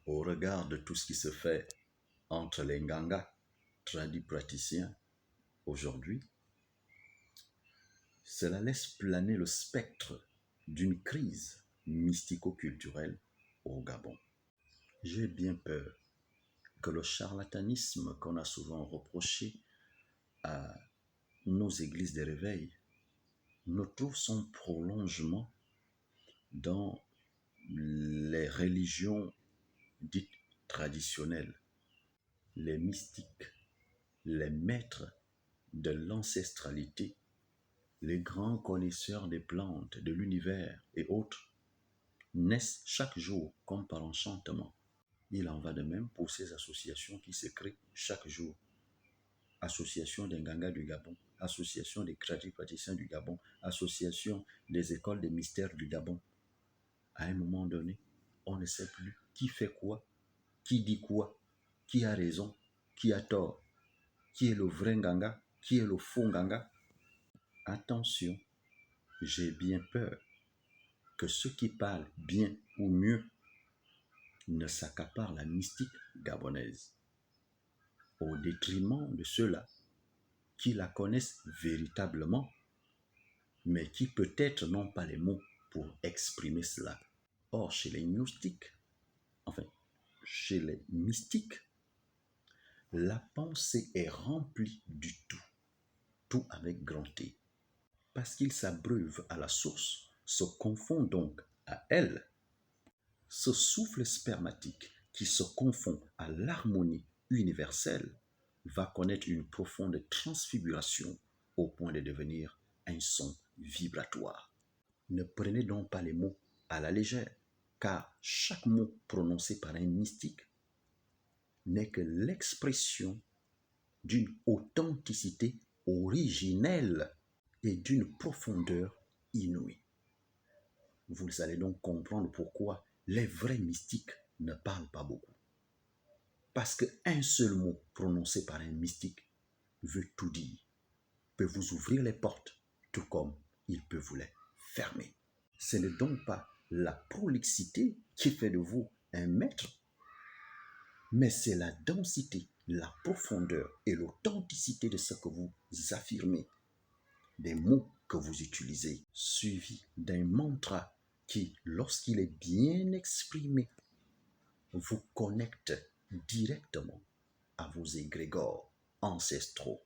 Au regard de tout ce qui se fait entre les Nganga, tradis praticiens, aujourd'hui, cela laisse planer le spectre d'une crise mystico-culturelle au Gabon. J'ai bien peur que le charlatanisme qu'on a souvent reproché à nos églises de réveil ne trouve son prolongement dans les religions dites traditionnelles. Les mystiques, les maîtres de l'ancestralité, les grands connaisseurs des plantes, de l'univers et autres, naissent chaque jour comme par enchantement. Il en va de même pour ces associations qui se créent chaque jour. Association des Nganga du Gabon, Association des praticiens du Gabon, Association des écoles des mystères du Gabon. À un moment donné, on ne sait plus qui fait quoi, qui dit quoi, qui a raison, qui a tort, qui est le vrai Nganga, qui est le faux Nganga. Attention, j'ai bien peur que ceux qui parlent bien ou mieux ne s'accaparent la mystique gabonaise, au détriment de ceux-là qui la connaissent véritablement, mais qui peut-être n'ont pas les mots pour exprimer cela. Or, chez les gnostiques, chez les mystiques, la pensée est remplie du tout avec grand T. Parce qu'ils s'abreuvent à la source, se confondent donc à elle. Ce souffle spermatique qui se confond à l'harmonie universelle va connaître une profonde transfiguration au point de devenir un son vibratoire. Ne prenez donc pas les mots à la légère, car chaque mot prononcé par un mystique n'est que l'expression d'une authenticité originelle et d'une profondeur inouïe. Vous allez donc comprendre pourquoi les vrais mystiques ne parlent pas beaucoup. Parce qu'un seul mot prononcé par un mystique veut tout dire, peut vous ouvrir les portes, tout comme il peut vous les fermer. Ce n'est donc pas la prolixité qui fait de vous un maître, mais c'est la densité, la profondeur et l'authenticité de ce que vous affirmez, des mots que vous utilisez, suivis d'un mantra qui, lorsqu'il est bien exprimé, vous connecte directement à vos égrégores ancestraux.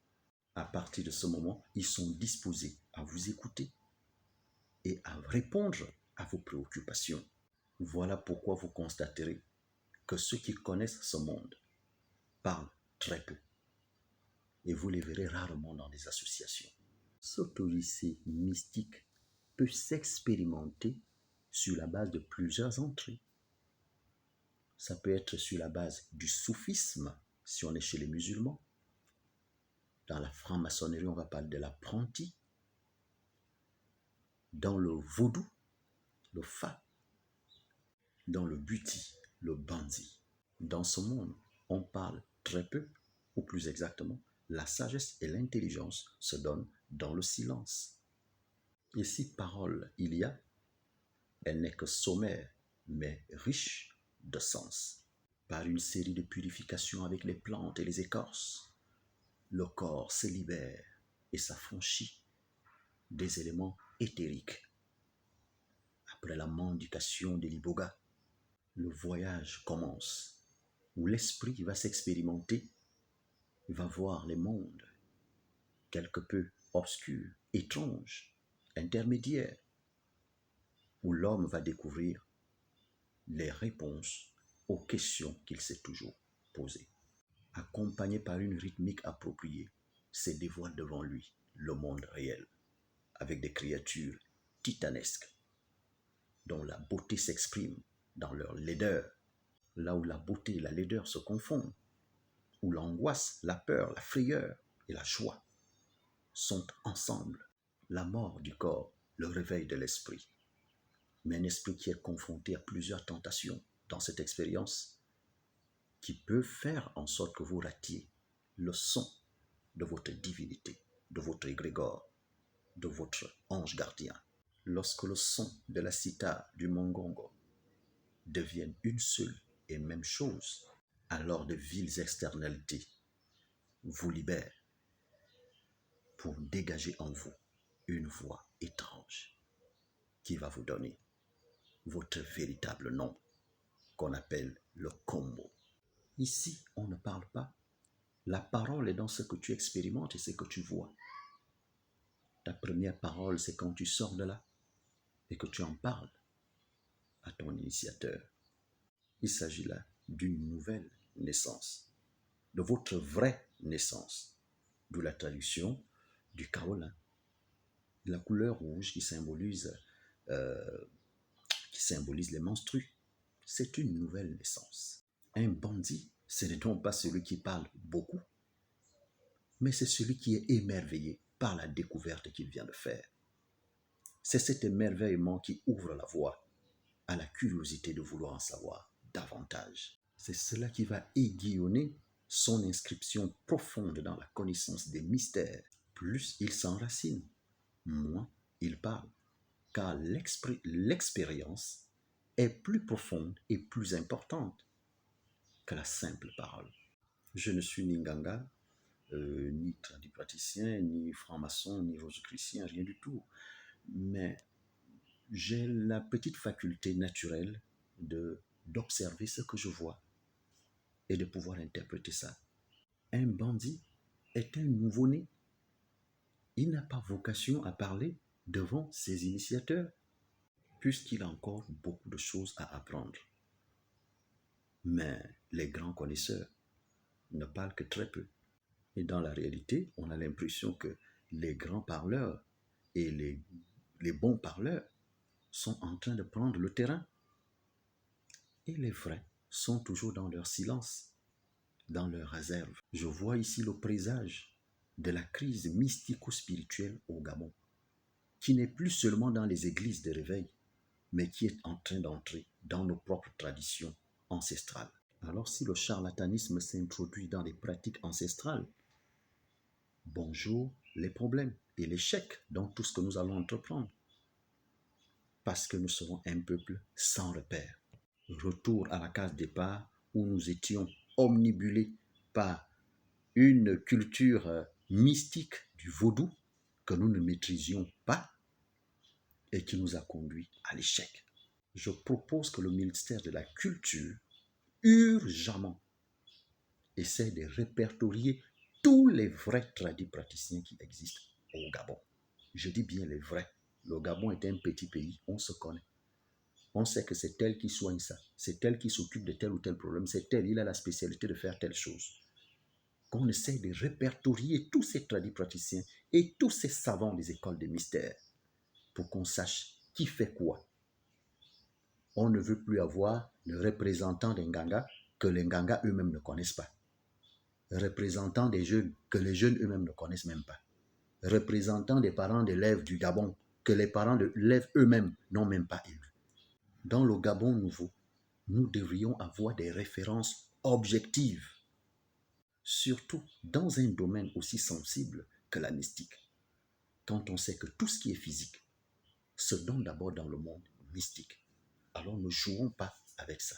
À partir de ce moment, ils sont disposés à vous écouter et à répondre à vos préoccupations. Voilà pourquoi vous constaterez que ceux qui connaissent ce monde parlent très peu et vous les verrez rarement dans des associations. Cette odyssée mystique peut s'expérimenter sur la base de plusieurs entrées. Ça peut être sur la base du soufisme, si on est chez les musulmans. Dans la franc-maçonnerie, on va parler de l'apprenti. Dans le vaudou, le fa. Dans le buti, le banzi. Dans ce monde, on parle très peu, ou plus exactement, la sagesse et l'intelligence se donnent dans le silence. Et si parole il y a, elle n'est que sommaire, mais riche de sens. Par une série de purifications avec les plantes et les écorces, le corps se libère et s'affranchit des éléments éthériques. Après la mendication de l'iboga, le voyage commence, où l'esprit va s'expérimenter, va voir les mondes quelque peu obscurs, étranges, intermédiaires, où l'homme va découvrir les réponses aux questions qu'il s'est toujours posées. Accompagné par une rythmique appropriée, se dévoile devant lui le monde réel, avec des créatures titanesques, dont la beauté s'exprime dans leur laideur, là où la beauté et la laideur se confondent, où l'angoisse, la peur, la frayeur et la joie sont ensemble, la mort du corps, le réveil de l'esprit. Mais un esprit qui est confronté à plusieurs tentations dans cette expérience, qui peut faire en sorte que vous ratiez le son de votre divinité, de votre égrégore, de votre ange gardien. Lorsque le son de la cithare, du mongongo, deviennent une seule et même chose, alors de viles externalités vous libèrent pour dégager en vous une voix étrange qui va vous donner votre véritable nom qu'on appelle le combo. Ici, on ne parle pas. La parole est dans ce que tu expérimentes et ce que tu vois. Ta première parole, c'est quand tu sors de là et que tu en parles à ton initiateur. Il s'agit là d'une nouvelle naissance, de votre vraie naissance, d'où la traduction du kaolin, la couleur rouge qui symbolise les menstrues. C'est une nouvelle naissance. Un bandit, ce n'est donc pas celui qui parle beaucoup, mais c'est celui qui est émerveillé par la découverte qu'il vient de faire. C'est cet émerveillement qui ouvre la voie à la curiosité de vouloir en savoir davantage. C'est cela qui va aiguillonner son inscription profonde dans la connaissance des mystères. Plus il s'enracine, moins il parle, car l'expérience est plus profonde et plus importante que la simple parole. Je ne suis ni Nganga, ni tradipraticien, ni franc-maçon, ni rosicrucien, rien du tout. Mais j'ai la petite faculté naturelle d'observer ce que je vois et de pouvoir interpréter ça. Un bandit est un nouveau-né. Il n'a pas vocation à parler devant ses initiateurs, puisqu'il a encore beaucoup de choses à apprendre. Mais les grands connaisseurs ne parlent que très peu. Et dans la réalité, on a l'impression que les grands parleurs et les bons parleurs sont en train de prendre le terrain. Et les vrais sont toujours dans leur silence, dans leur réserve. Je vois ici le présage de la crise mystico-spirituelle au Gabon, qui n'est plus seulement dans les églises de réveil, mais qui est en train d'entrer dans nos propres traditions ancestrales. Alors si le charlatanisme s'introduit dans les pratiques ancestrales, bonjour les problèmes et l'échec dans tout ce que nous allons entreprendre. Parce que nous serons un peuple sans repère. Retour à la case départ où nous étions omnibulés par une culture mystique du vaudou que nous ne maîtrisions pas et qui nous a conduits à l'échec. Je propose que le ministère de la Culture urgemment essaie de répertorier tous les vrais tradipraticiens qui existent au Gabon. Je dis bien les vrais. Le Gabon est un petit pays, on se connaît. On sait que c'est elle qui soigne ça, c'est elle qui s'occupe de tel ou tel problème, c'est elle, il a la spécialité de faire telle chose. Qu'on essaie de répertorier tous ces tradipraticiens et tous ces savants des écoles des mystères pour qu'on sache qui fait quoi. On ne veut plus avoir le représentant des Nganga que les Nganga eux-mêmes ne connaissent pas. Représentant des jeunes que les jeunes eux-mêmes ne connaissent même pas. Représentant des parents d'élèves du Gabon que les parents d'élèves eux-mêmes n'ont même pas élus. Dans le Gabon nouveau, nous devrions avoir des références objectives, surtout dans un domaine aussi sensible que la mystique, quand on sait que tout ce qui est physique se donne d'abord dans le monde mystique. Alors ne jouons pas avec ça.